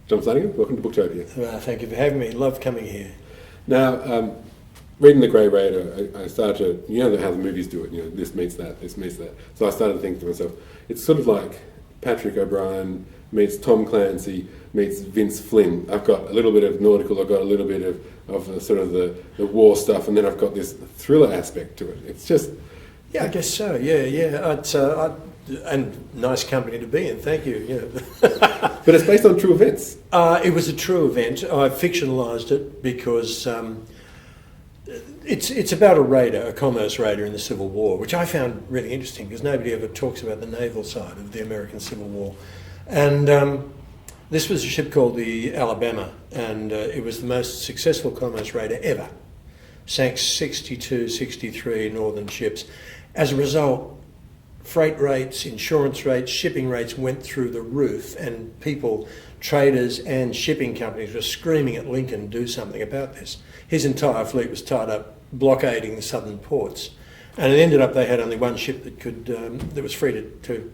John Flanagan, welcome to Booktopia. Thank you for having me. Love coming here. Now, reading The Grey Raider, I started to, how the movies do it, this meets that, this meets that. So I started to think to myself, it's sort of like Patrick O'Brien meets Tom Clancy meets Vince Flynn. I've got a little bit of nautical, I've got a little bit of the war stuff, and then I've got this thriller aspect to it. It's just... Yeah, I guess so. Yeah. It's, and nice company to be in, thank you. But it's based on true events. It was a true event. I fictionalised it because it's about a raider, a commerce raider in the Civil War, which I found really interesting because nobody ever talks about the naval side of the American Civil War. And this was a ship called the Alabama, and it was the most successful commerce raider ever. Sank 62, 63 northern ships. As a result, freight rates, insurance rates, shipping rates went through the roof, and people, traders and shipping companies were screaming at Lincoln to do something about this. His entire fleet was tied up blockading the southern ports, and it ended up they had only one ship that was free to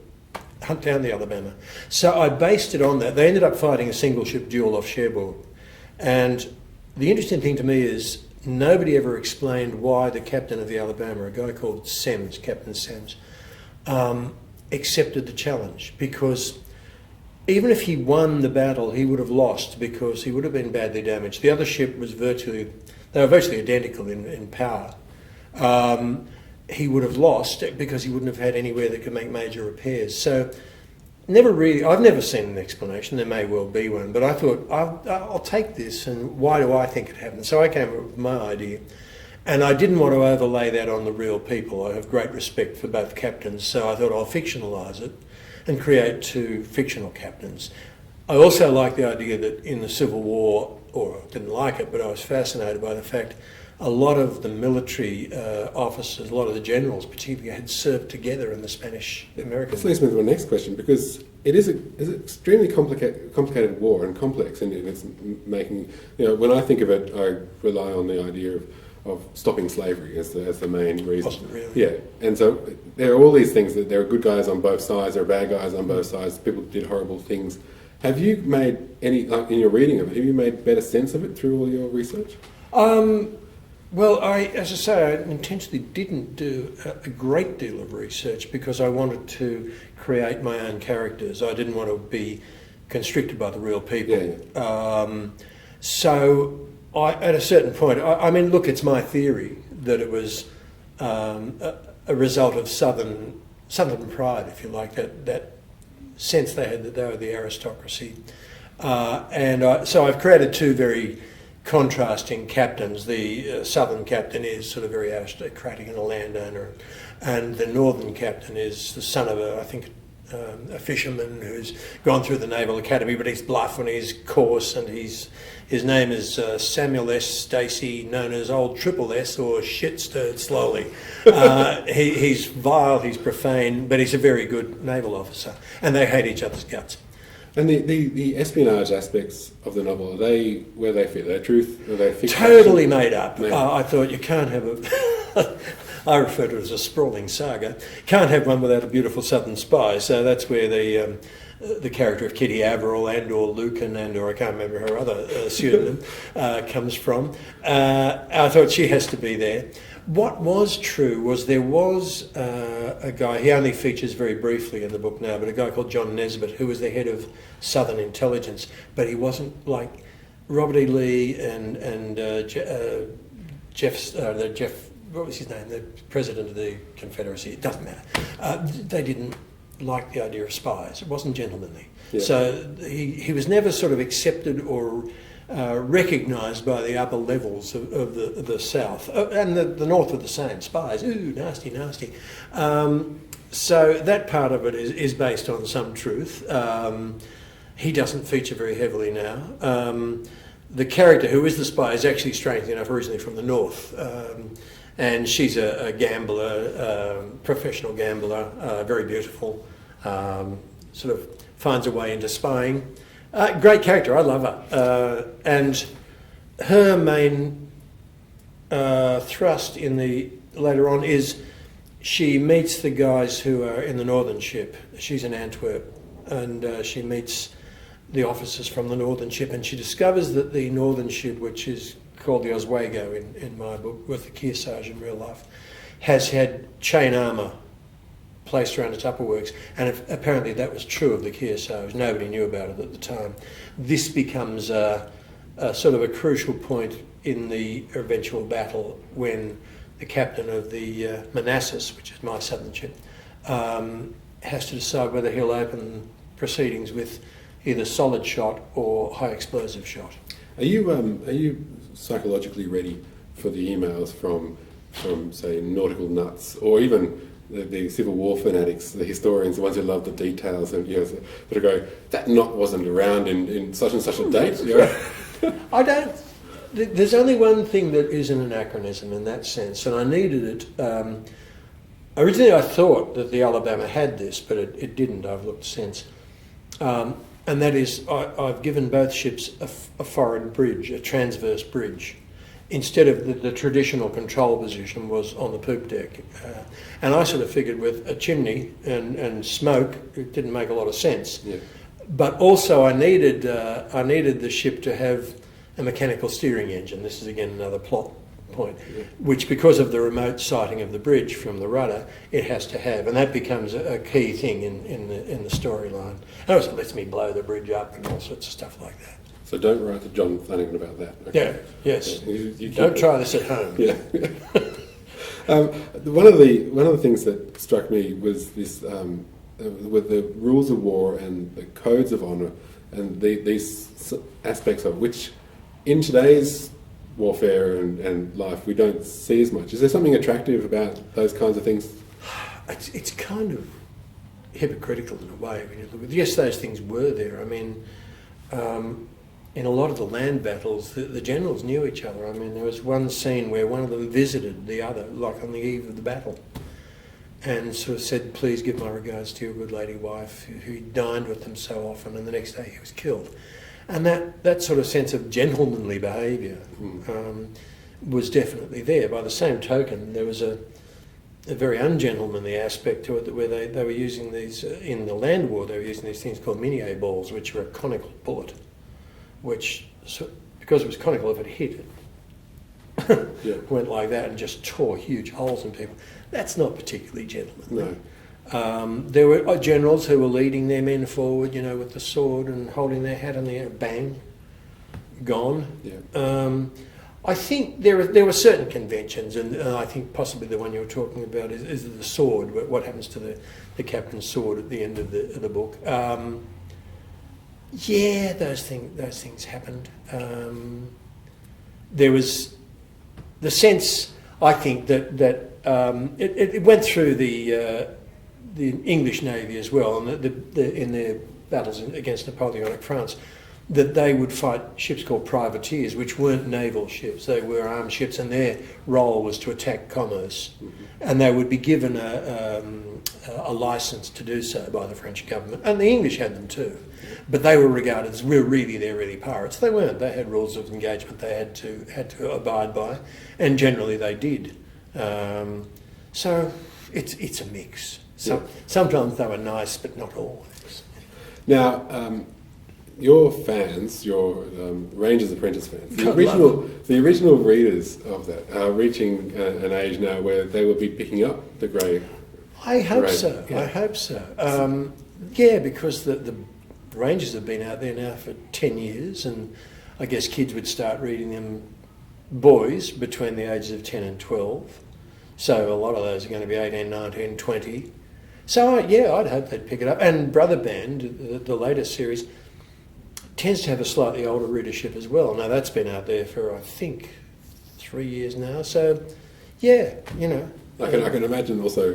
hunt down the Alabama. So I based it on that. They ended up fighting a single ship duel off Cherbourg, and the interesting thing to me is nobody ever explained why the captain of the Alabama, a guy called Semmes, Captain Semmes, accepted the challenge, because even if he won the battle, he would have lost because he would have been badly damaged. The other ship was virtually identical in power. He would have lost because he wouldn't have had anywhere that could make major repairs. So I've never seen an explanation. There may well be one, but I thought I'll take this, and why do I think it happened? So I came up with my idea, and I didn't want to overlay that on the real people. I have great respect for both captains, so I thought I'll fictionalise it and create two fictional captains. I also like the idea that in the Civil War, or I didn't like it, but I was fascinated by the fact a lot of the military officers, a lot of the generals particularly, had served together in the Spanish-American. This leads me to my next question, because it is an extremely complicated war and complex in its making. When I think of it, I rely on the idea of stopping slavery as the main reason. Wasn't really. Yeah, and so there are all these things that there are good guys on both sides, there are bad guys on both sides, people did horrible things. Have you made any, in your reading of it, have you made better sense of it through all your research? Well, as I say, I intentionally didn't do a great deal of research because I wanted to create my own characters. I didn't want to be constricted by the real people. Yeah. So at a certain point, I mean, look, it's my theory that it was a result of Southern pride, if you like, that sense they had that they were the aristocracy. So I've created two very contrasting captains. The southern captain is sort of very aristocratic and a landowner, and the northern captain is the son of a fisherman who's gone through the Naval Academy, but he's bluff and he's coarse, and his name is Samuel S. Stacey, known as Old Triple S, or Shit Stirred Slowly. He's vile, he's profane, but he's a very good naval officer, and they hate each other's guts. And the espionage aspects of the novel, are they where they fit? Are they truth? Are they fiction? Totally made up. I thought you can't have a... I refer to it as a sprawling saga. Can't have one without a beautiful southern spy. So that's where the character of Kitty Averill or Lucan or I can't remember her other pseudonym comes from. I thought she has to be there. What was true was there was a guy, he only features very briefly in the book now, but a guy called John Nesbitt, who was the head of Southern Intelligence, but he wasn't like Robert E. Lee and Jeff, what was his name, the president of the Confederacy, it doesn't matter. They didn't like the idea of spies. It wasn't gentlemanly. Yeah. So he was never sort of accepted or recognised by the upper levels of the South. And the North were the same. Spies, ooh, nasty, nasty. So that part of it is based on some truth. He doesn't feature very heavily now. The character who is the spy is actually, strangely enough, originally from the North. And she's a gambler, professional gambler, very beautiful, sort of finds a way into spying. Great character, I love her. And her main thrust later on is she meets the guys who are in the northern ship. She's in Antwerp, and she meets the officers from the northern ship, and she discovers that the northern ship, which is called the Oswego in my book, with the Kearsarge in real life, has had chain armour placed around its upperworks, and apparently that was true of the Kearsarge. Nobody knew about it at the time. This becomes a sort of a crucial point in the eventual battle when the captain of the Manassas, which is my southern ship, has to decide whether he'll open proceedings with either solid shot or high explosive shot. Are you psychologically ready for the emails from say nautical nuts, or even the Civil War fanatics, the historians, the ones who love the details, and that go, that knot wasn't around in such and such a date? I don't. There's only one thing that is an anachronism in that sense, and I needed it. Originally I thought that the Alabama had this, but it didn't. I've looked since. And that is, I've given both ships a forward bridge, a transverse bridge, instead of the traditional control position was on the poop deck. And I sort of figured with a chimney and smoke, it didn't make a lot of sense. Yeah. But also I needed the ship to have a mechanical steering engine. This is again another plot point, which because of the remote sighting of the bridge from the rudder, it has to have, and that becomes a key thing in the storyline. And also lets me blow the bridge up and all sorts of stuff like that. So don't write to John Flanagan about that. Okay. Yeah, yes. Yeah, you don't try this at home. Yeah. One of the things that struck me was this with the rules of war and the codes of honour and these aspects of which in today's warfare and life we don't see as much. Is there something attractive about those kinds of things? It's kind of hypocritical in a way when you look at it. Yes, those things were there. I mean, in a lot of the land battles, the generals knew each other. I mean, there was one scene where one of them visited the other, like on the eve of the battle, and sort of said, "Please give my regards to your good lady wife," who dined with them so often, and the next day he was killed. And that sort of sense of gentlemanly behaviour was definitely there. By the same token, there was a very ungentlemanly aspect to it, where they were using these, in the land war, they were using these things called minié balls, which were a conical bullet, which, because it was conical, if it hit it, went like that and just tore huge holes in people. That's not particularly gentlemanly. No. There were generals who were leading their men forward, with the sword and holding their hat in the air, bang, gone. Yeah. I think there were certain conventions, and I think possibly the one you were talking about is the sword. What happens to the captain's sword at the end of the book? Yeah, those things happened. There was the sense, I think, that it went through the English Navy as well, and in their battles against Napoleonic France, that they would fight ships called privateers, which weren't naval ships. They were armed ships, and their role was to attack commerce. And they would be given a licence to do so by the French government. And the English had them too. But they were regarded as, they're really pirates. They weren't. They had rules of engagement they had to abide by, and generally they did. So it's a mix. Sometimes they were nice, but not always. Now, your fans, your Rangers Apprentice fans, the original readers of that are reaching an age now where they will be picking up the Grey. I hope so. Yeah. I hope so. Because the Rangers have been out there now for 10 years, and I guess kids would start reading them, boys between the ages of 10 and 12. So a lot of those are going to be 18, 19, 20. So I'd hope they'd pick it up. And Brother Band, the latest series, tends to have a slightly older readership as well. Now that's been out there for, I think, 3 years now. So I can imagine also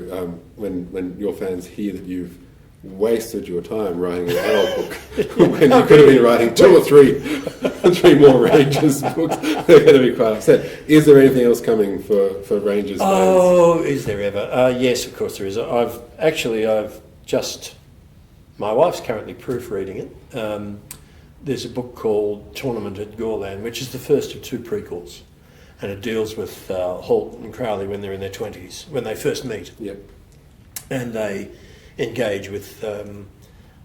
when your fans hear that you've wasted your time writing an adult book when you could have been writing 2 or 3 more Rangers books, they're going to be quite upset. Is there anything else coming for Rangers fans? Oh, is there ever? Yes, of course there is. My wife's currently proofreading it. There's a book called Tournament at Gorland, which is the first of 2 prequels, and it deals with Holt and Crowley when they're in their 20s, when they first meet. Yep. And they engage with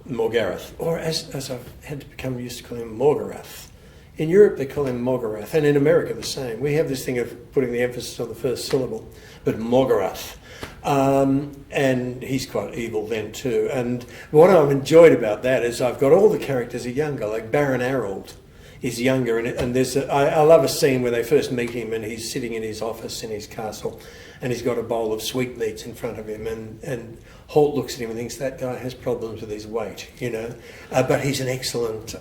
Morgareth, or as I've had to become used to calling him, Morgarath. In Europe they call him Morgarath, and in America the same. We have this thing of putting the emphasis on the first syllable, but Morgarath. And he's quite evil then too. And what I've enjoyed about that is I've got all the characters are younger, like Baron Harold is younger, and there's I love a scene where they first meet him and he's sitting in his office in his castle and he's got a bowl of sweetmeats in front of him, and Holt looks at him and thinks that guy has problems with his weight, you know, but he's an excellent,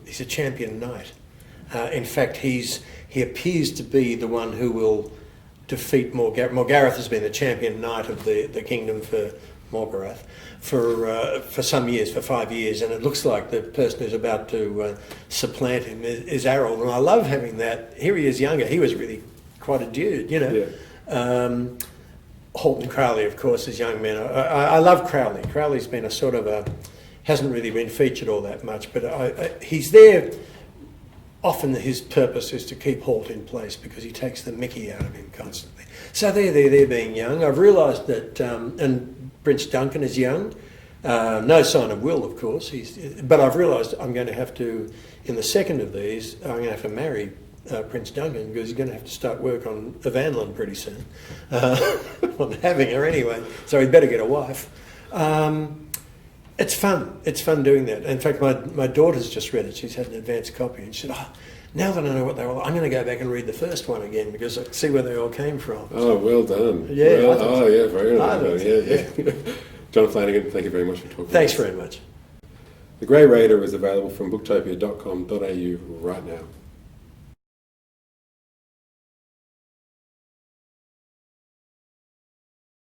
he's a champion knight. In fact, he appears to be the one who will defeat Morgareth. Morgareth has been the champion knight of the kingdom for Morgarath for some years, for 5 years, and it looks like the person who's about to supplant him is Harold. And I love having that. Here he is younger. He was really quite a dude, you know. Yeah. Holt and Crowley, of course, as young men. I love Crowley. Crowley's been a sort of hasn't really been featured all that much, but he's there. Often his purpose is to keep Holt in place because he takes the mickey out of him constantly. So they're being young. I've realised that, and Prince Duncan is young. No sign of Will, of course. But I've realised I'm going to have to, in the second of these, I'm going to have to marry Prince Duncan because he's going to have to start work on Evangeline pretty soon. On having her anyway. So he'd better get a wife. It's fun. It's fun doing that. In fact, my daughter's just read it. She's had an advanced copy, and she said, now that I know what they were like, I'm going to go back and read the first one again because I can see where they all came from. Oh, well done. Yeah. Yeah, very nice. Yeah. John Flanagan, thank you very much for talking. Thanks very much. The Grey Raider is available from booktopia.com.au right now.